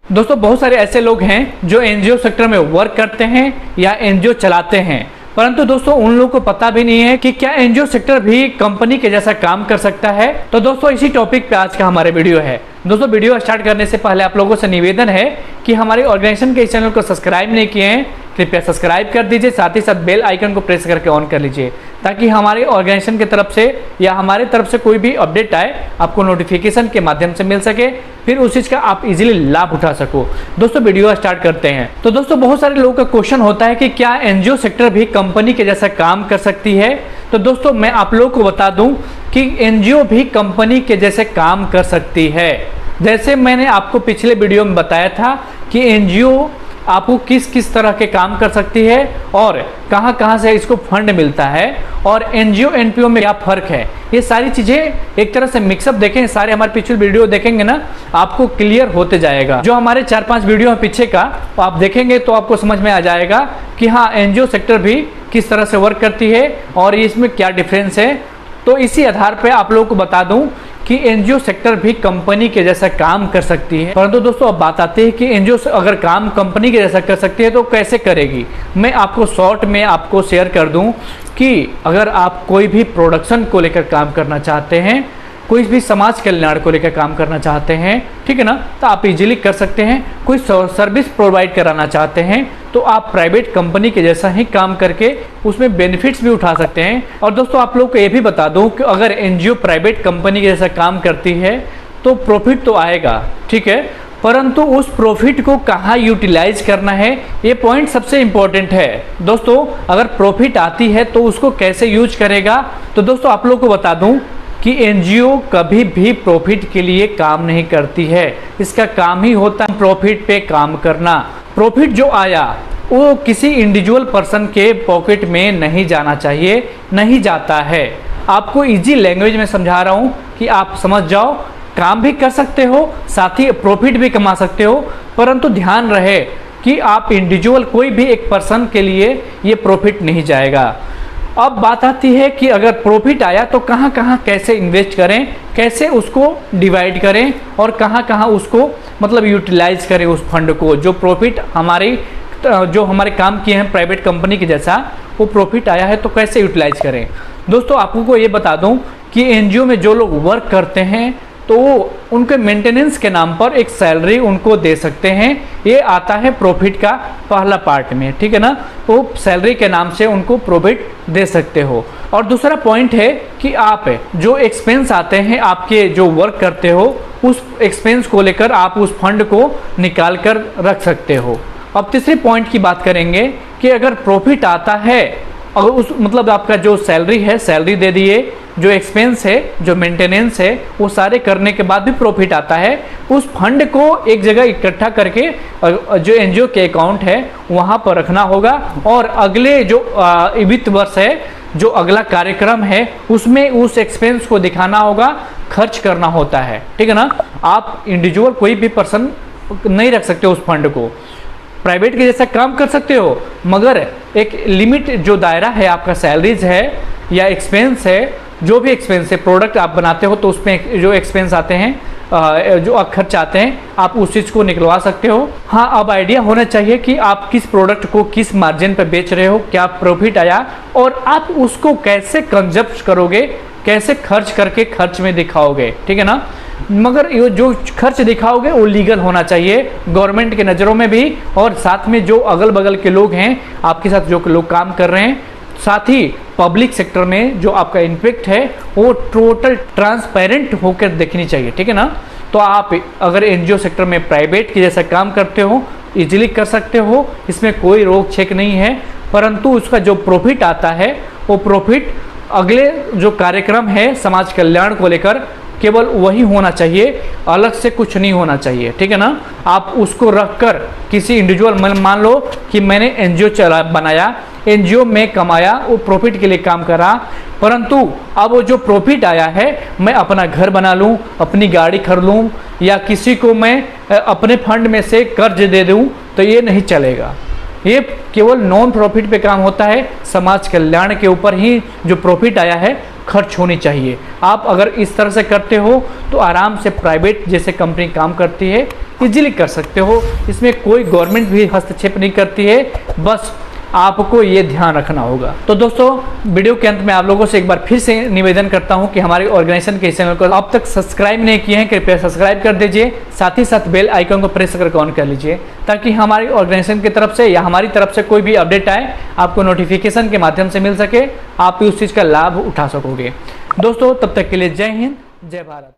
दोस्तों बहुत सारे ऐसे लोग हैं जो एनजीओ सेक्टर में वर्क करते हैं या एनजीओ चलाते हैं, परंतु दोस्तों उन लोगों को पता भी नहीं है कि क्या एनजीओ सेक्टर भी कंपनी के जैसा काम कर सकता है। तो दोस्तों इसी टॉपिक पे आज का हमारा वीडियो है। दोस्तों वीडियो स्टार्ट करने से पहले आप लोगों से निवेदन है कि हमारे ऑर्गेनाइजेशन के इस चैनल को सब्सक्राइब नहीं किए हैं, कृपया सब्सक्राइब कर दीजिए, साथ ही साथ बेल आइकन को प्रेस करके ऑन कर लीजिए ताकि हमारे ऑर्गेनाइजेशन की तरफ से या हमारे तरफ से कोई भी अपडेट आए आपको नोटिफिकेशन के माध्यम से मिल सके, फिर उस चीज़ का आप इजीली लाभ उठा सको। दोस्तों वीडियो स्टार्ट करते हैं। तो दोस्तों बहुत सारे लोगों का क्वेश्चन होता है कि क्या एनजीओ सेक्टर भी कंपनी के जैसा काम कर सकती है। तो दोस्तों मैं आप लोगों को बता दूं कि एनजीओ भी कंपनी के जैसे काम कर सकती है। जैसे मैंने आपको पिछले वीडियो में बताया था कि एनजीओ आपको किस किस तरह के काम कर सकती है और कहां कहां से इसको फंड मिलता है और एनजीओ एनपीओ में क्या फर्क है, ये सारी चीजें एक तरह से मिक्सअप देखें, सारे हमारे पिछले वीडियो देखेंगे ना, आपको क्लियर होते जाएगा। जो हमारे 4-5 वीडियो है पीछे का आप देखेंगे तो आपको समझ में आ जाएगा कि हाँ एनजीओ सेक्टर भी किस तरह से वर्क करती है और इसमें क्या डिफरेंस है। तो इसी आधार पर आप लोगों को बता दूं कि एनजीओ सेक्टर भी कंपनी के जैसा काम कर सकती है। परंतु दोस्तों अब बात आती है कि एनजीओ अगर काम कंपनी के जैसा कर सकती है तो कैसे करेगी। मैं आपको शॉर्ट में आपको शेयर कर दूं कि अगर आप कोई भी प्रोडक्शन को लेकर काम करना चाहते हैं, कोई भी समाज कल्याण को लेकर काम करना चाहते हैं, ठीक है ना, तो आप इजीली कर सकते हैं। कोई सर्विस प्रोवाइड कराना चाहते हैं तो आप प्राइवेट कंपनी के जैसा ही काम करके उसमें बेनिफिट्स भी उठा सकते हैं। और दोस्तों आप लोग को ये भी बता दूं कि अगर एनजीओ प्राइवेट कंपनी के जैसा काम करती है तो प्रॉफिट तो आएगा, ठीक है, परंतु उस प्रॉफिट को कहाँ यूटिलाइज करना है ये पॉइंट सबसे इंपॉर्टेंट है। दोस्तों अगर प्रॉफिट आती है तो उसको कैसे यूज करेगा। तो दोस्तों आप लोग को बता दूं कि एनजीओ कभी भी प्रॉफिट के लिए काम नहीं करती है, इसका काम ही होता है प्रॉफिट पे काम करना। प्रॉफिट जो आया वो किसी इंडिविजुअल पर्सन के पॉकेट में नहीं जाना चाहिए, नहीं जाता है। आपको इजी लैंग्वेज में समझा रहा हूँ कि आप समझ जाओ, काम भी कर सकते हो साथ ही प्रॉफिट भी कमा सकते हो, परंतु ध्यान रहे कि आप इंडिविजुअल कोई भी एक पर्सन के लिए ये प्रॉफिट नहीं जाएगा। अब बात आती है कि अगर प्रॉफिट आया तो कहाँ कहाँ कैसे इन्वेस्ट करें, कैसे उसको डिवाइड करें और कहाँ कहाँ उसको मतलब यूटिलाइज करें उस फंड को। जो प्रॉफिट जो हमारे काम किए हैं प्राइवेट कंपनी के जैसा वो प्रॉफिट आया है तो कैसे यूटिलाइज करें। दोस्तों आपको ये बता दूं कि एनजीओ में जो लोग वर्क करते हैं तो वो उनके मेंटेनेंस के नाम पर एक सैलरी उनको दे सकते हैं। ये आता है प्रॉफिट का पहला पार्ट में, ठीक है ना, तो सैलरी के नाम से उनको प्रॉफिट दे सकते हो। और दूसरा पॉइंट है कि आप जो एक्सपेंस आते हैं आपके जो वर्क करते हो उस एक्सपेंस को लेकर आप उस फंड को निकाल कर रख सकते हो। अब तीसरे पॉइंट की बात करेंगे कि अगर प्रॉफिट आता है, अगर उस मतलब आपका जो सैलरी है सैलरी दे दिए, जो एक्सपेंस है जो मेंटेनेंस है वो सारे करने के बाद भी प्रॉफिट आता है, उस फंड को एक जगह इकट्ठा करके जो एनजीओ के अकाउंट है वहाँ पर रखना होगा और अगले जो वित्त वर्ष है, जो अगला कार्यक्रम है उसमें उस एक्सपेंस को दिखाना होगा, खर्च करना होता है, ठीक है ना। आप इंडिविजुअल कोई भी पर्सन नहीं रख सकते उस फंड को, प्राइवेट के जैसा काम कर सकते हो मगर एक लिमिट जो दायरा है आपका सैलरीज है या एक्सपेंस है, जो भी एक्सपेंस है, प्रोडक्ट आप बनाते हो तो उसमें जो एक्सपेंस आते हैं जो खर्च आते हैं आप उस चीज़ को निकलवा सकते हो। हाँ अब आइडिया होना चाहिए कि आप किस प्रोडक्ट को किस मार्जिन पर बेच रहे हो, क्या प्रॉफिट आया और आप उसको कैसे कंजप्ट करोगे, कैसे खर्च करके खर्च में दिखाओगे, ठीक है ना। मगर ये जो खर्च दिखाओगे वो लीगल होना चाहिए गवर्नमेंट के नज़रों में भी और साथ में जो अगल बगल के लोग हैं आपके साथ जो लोग काम कर रहे हैं, साथ ही पब्लिक सेक्टर में जो आपका इम्पैक्ट है वो टोटल ट्रांसपेरेंट होकर देखनी चाहिए, ठीक है ना। तो आप अगर एनजीओ सेक्टर में प्राइवेट के जैसा काम करते हो इजीली कर सकते हो, इसमें कोई रोक छेक नहीं है, परंतु उसका जो प्रॉफिट आता है वो प्रॉफिट अगले जो कार्यक्रम है समाज कल्याण को लेकर केवल वही होना चाहिए, अलग से कुछ नहीं होना चाहिए, ठीक है ना। आप उसको रखकर किसी इंडिविजुअल, मान लो कि मैंने एनजीओ बनाया, एनजीओ में कमाया, वो प्रॉफिट के लिए काम करा, परंतु अब वो जो प्रॉफिट आया है मैं अपना घर बना लूं, अपनी गाड़ी खरीद लूं या किसी को मैं अपने फंड में से कर्ज दे दूं तो ये नहीं चलेगा। ये केवल नॉन प्रॉफिट पे काम होता है, समाज कल्याण के ऊपर ही जो प्रॉफिट आया है खर्च होनी चाहिए। आप अगर इस तरह से करते हो तो आराम से प्राइवेट जैसे कंपनी काम करती है इजीली कर सकते हो। इसमें कोई गवर्नमेंट भी हस्तक्षेप नहीं करती है, बस आपको ये ध्यान रखना होगा। तो दोस्तों वीडियो के अंत में आप लोगों से एक बार फिर से निवेदन करता हूं कि हमारे ऑर्गेनाइजेशन के चैनल को अब तक सब्सक्राइब नहीं किए हैं, कृपया सब्सक्राइब कर दीजिए। साथ ही साथ बेल आइकन को प्रेस करके ऑन कर लीजिए, ताकि हमारी ऑर्गेनाइजेशन की तरफ से या हमारी तरफ से कोई भी अपडेट आए आपको नोटिफिकेशन के माध्यम से मिल सके, आप भी उस चीज़ का लाभ उठा सकोगे। दोस्तों तब तक के लिए जय हिंद, जय भारत।